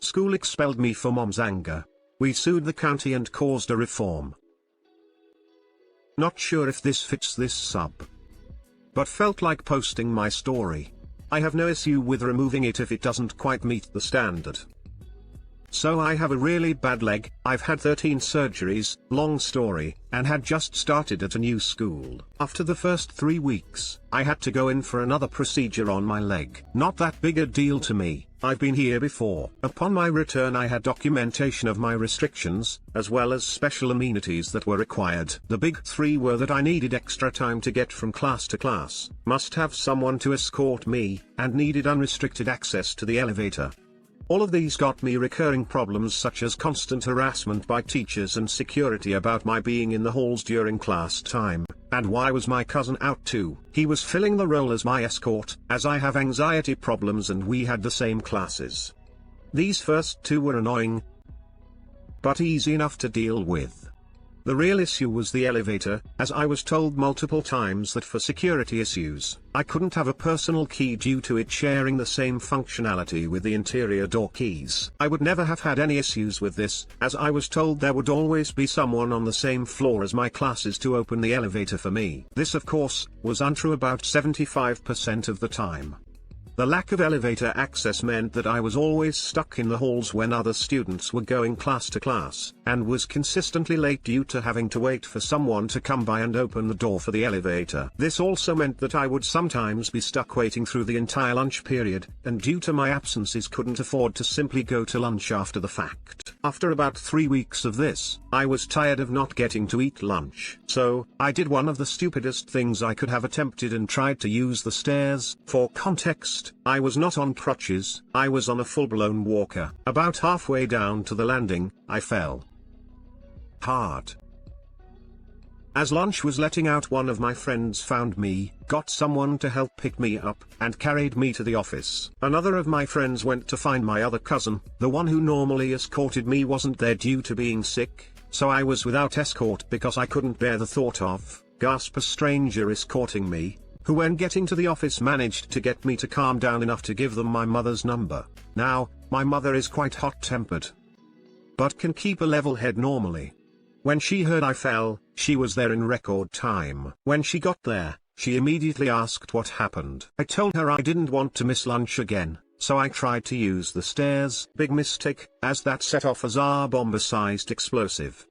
School expelled me for mom's anger. We sued the county and caused a reform. Not sure if this fits this sub, but felt like posting my story. I have no issue with removing it if it doesn't quite meet the standard. So I have a really bad leg, I've had 13 surgeries, long story, and had just started at a new school. After the first 3 weeks, I had to go in for another procedure on my leg. Not that big a deal to me, I've been here before. Upon my return I had documentation of my restrictions, as well as special amenities that were required. The big 3 were that I needed extra time to get from class to class, must have someone to escort me, and needed unrestricted access to the elevator. All of these got me recurring problems such as constant harassment by teachers and security about my being in the halls during class time, and why was my cousin out too? He was filling the role as my escort, as I have anxiety problems and we had the same classes. These first 2 were annoying, but easy enough to deal with. The real issue was the elevator, as I was told multiple times that for security issues, I couldn't have a personal key due to it sharing the same functionality with the interior door keys. I would never have had any issues with this, as I was told there would always be someone on the same floor as my classes to open the elevator for me. This of course, was untrue about 75% of the time. The lack of elevator access meant that I was always stuck in the halls when other students were going class to class, and was consistently late due to having to wait for someone to come by and open the door for the elevator. This also meant that I would sometimes be stuck waiting through the entire lunch period, and due to my absences couldn't afford to simply go to lunch after the fact. After about 3 weeks of this, I was tired of not getting to eat lunch. So, I did one of the stupidest things I could have attempted and tried to use the stairs. For context, I was not on crutches, I was on a full-blown walker. About halfway down to the landing, I fell hard. As lunch was letting out, one of my friends found me, got someone to help pick me up, and carried me to the office. Another of my friends went to find my other cousin. The one who normally escorted me wasn't there due to being sick, so I was without escort because I couldn't bear the thought of, gasp, a stranger escorting me, who when getting to the office managed to get me to calm down enough to give them my mother's number. Now, my mother is quite hot-tempered, but can keep a level head normally. When she heard I fell, she was there in record time. When she got there, she immediately asked what happened. I told her I didn't want to miss lunch again, so I tried to use the stairs. Big mistake, as that set off a ZAR bomber-sized explosive.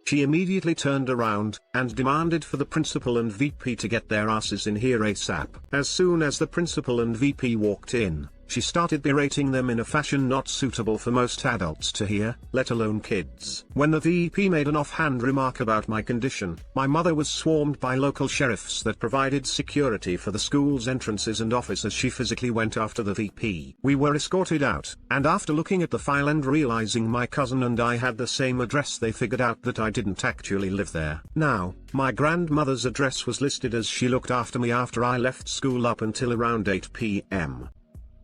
She immediately turned around, and demanded for the principal and VP to get their asses in here ASAP. As soon as the principal and VP walked in, she started berating them in a fashion not suitable for most adults to hear, let alone kids. When the VP made an offhand remark about my condition, my mother was swarmed by local sheriffs that provided security for the school's entrances and office as she physically went after the VP. We were escorted out, and after looking at the file and realizing my cousin and I had the same address, they figured out that I didn't actually live there. Now, my grandmother's address was listed as she looked after me after I left school up until around 8 p.m.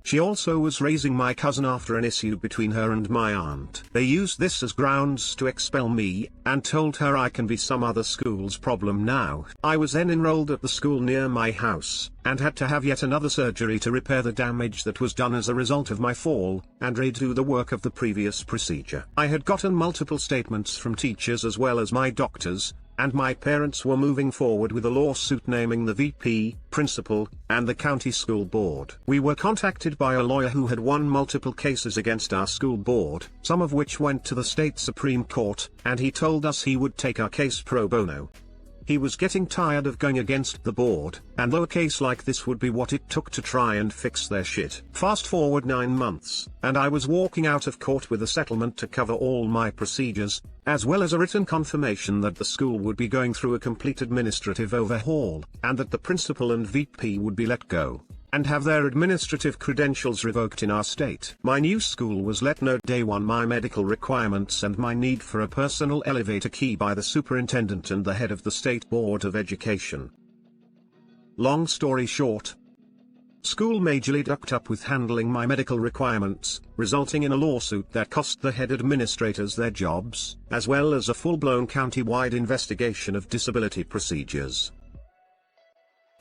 She also was raising my cousin after an issue between her and my aunt. They used this as grounds to expel me, and told her I can be some other school's problem now. I was then enrolled at the school near my house, and had to have yet another surgery to repair the damage that was done as a result of my fall, and redo the work of the previous procedure. I had gotten multiple statements from teachers as well as my doctors, and my parents were moving forward with a lawsuit naming the VP, principal, and the county school board. We were contacted by a lawyer who had won multiple cases against our school board, some of which went to the state Supreme Court, and he told us he would take our case pro bono. He was getting tired of going against the board, and though a case like this would be what it took to try and fix their shit. Fast forward 9 months, and I was walking out of court with a settlement to cover all my procedures, as well as a written confirmation that the school would be going through a complete administrative overhaul, and that the principal and VP would be let go, and have their administrative credentials revoked in our state. My new school was let know day one my medical requirements and my need for a personal elevator key by the superintendent and the head of the State Board of Education. Long story short, school majorly ducked up with handling my medical requirements, resulting in a lawsuit that cost the head administrators their jobs, as well as a full-blown county-wide investigation of disability procedures.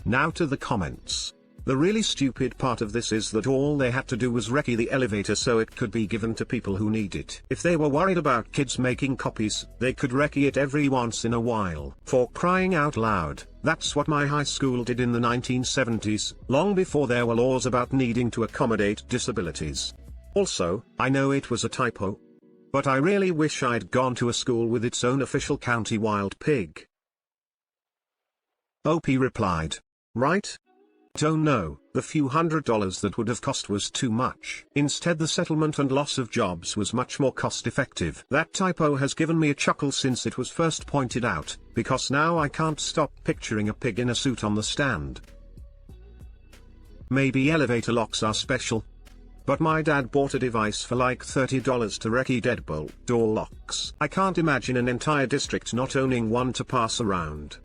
Now to the comments. The really stupid part of this is that all they had to do was recce the elevator so it could be given to people who need it. If they were worried about kids making copies, they could recce it every once in a while. For crying out loud, that's what my high school did in the 1970s, long before there were laws about needing to accommodate disabilities. Also, I know it was a typo, but I really wish I'd gone to a school with its own official county wild pig. OP replied, right? Oh no, the few $100s that would have cost was too much. Instead, the settlement and loss of jobs was much more cost effective. That typo has given me a chuckle since it was first pointed out, because now I can't stop picturing a pig in a suit on the stand. Maybe elevator locks are special. But my dad bought a device for like $30 to recce deadbolt door locks. I can't imagine an entire district not owning one to pass around.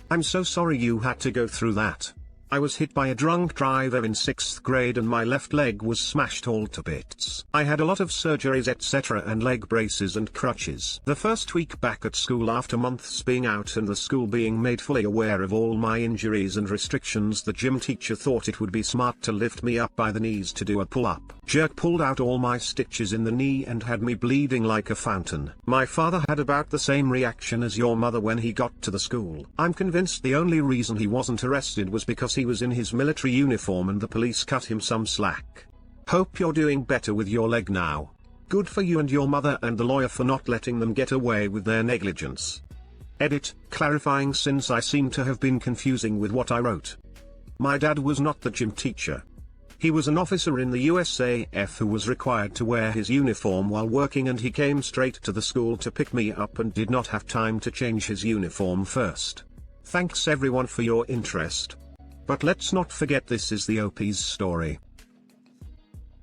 I'm so sorry you had to go through that. I was hit by a drunk driver in 6th grade and my left leg was smashed all to bits. I had a lot of surgeries etc. and leg braces and crutches. The first week back at school after months being out and the school being made fully aware of all my injuries and restrictions, the gym teacher thought it would be smart to lift me up by the knees to do a pull-up. Jerk pulled out all my stitches in the knee and had me bleeding like a fountain. My father had about the same reaction as your mother when he got to the school. I'm convinced the only reason he wasn't arrested was because he was in his military uniform and the police cut him some slack. Hope you're doing better with your leg now. Good for you and your mother and the lawyer for not letting them get away with their negligence. Edit, clarifying since I seem to have been confusing with what I wrote. My dad was not the gym teacher. He was an officer in the USAF who was required to wear his uniform while working, and he came straight to the school to pick me up and did not have time to change his uniform first. Thanks everyone for your interest. But let's not forget this is the OP's story.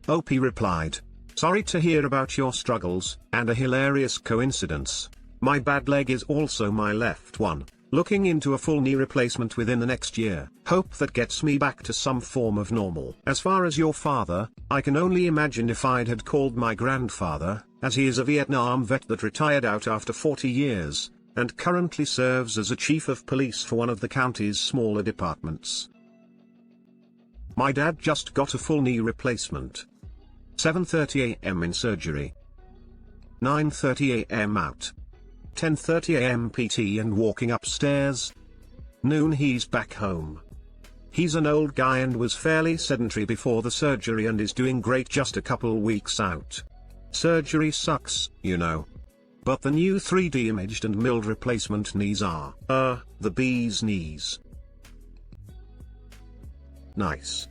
OP replied, sorry to hear about your struggles, and a hilarious coincidence. My bad leg is also my left one. Looking into a full knee replacement within the next year. Hope that gets me back to some form of normal. As far as your father, I can only imagine if I'd had called my grandfather, as he is a Vietnam vet that retired out after 40 years, and currently serves as a chief of police for one of the county's smaller departments. My dad just got a full knee replacement. 7:30 a.m. in surgery. 9:30 a.m. out. 10:30 a.m. PT and walking upstairs. Noon he's back home. He's an old guy and was fairly sedentary before the surgery and is doing great just a couple weeks out. Surgery sucks, you know. But the new 3D imaged and milled replacement knees are, the bee's knees. Nice.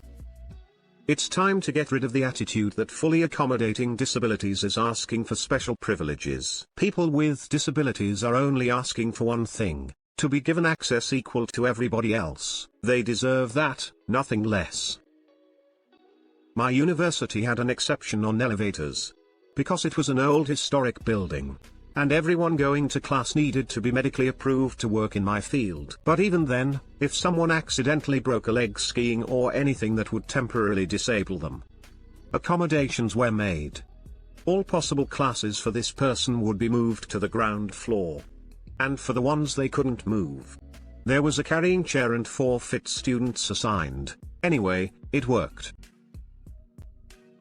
It's time to get rid of the attitude that fully accommodating disabilities is asking for special privileges. People with disabilities are only asking for one thing: to be given access equal to everybody else. They deserve that, nothing less. My university had an exception on elevators. Because it was an old historic building. And everyone going to class needed to be medically approved to work in my field. But even then, if someone accidentally broke a leg skiing or anything that would temporarily disable them, accommodations were made. All possible classes for this person would be moved to the ground floor. And for the ones they couldn't move, there was a carrying chair and 4 fit students assigned. Anyway, it worked.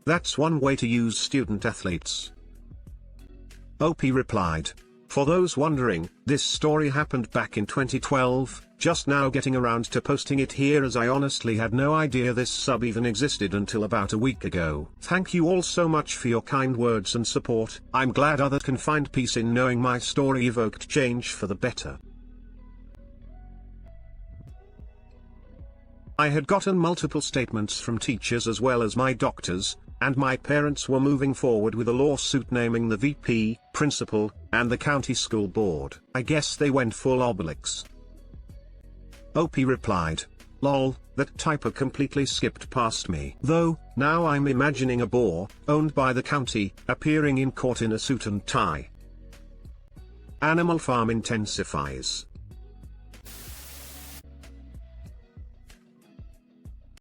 That's one way to use student athletes. OP replied, for those wondering, this story happened back in 2012, just now getting around to posting it here as I honestly had no idea this sub even existed until about a week ago. Thank you all so much for your kind words and support. I'm glad others can find peace in knowing my story evoked change for the better. I had gotten multiple statements from teachers as well as my doctors, and my parents were moving forward with a lawsuit naming the VP, principal, and the county school board. I guess they went full Obelix. OP replied, lol, that typo completely skipped past me. Though, now I'm imagining a boar, owned by the county, appearing in court in a suit and tie. Animal Farm intensifies.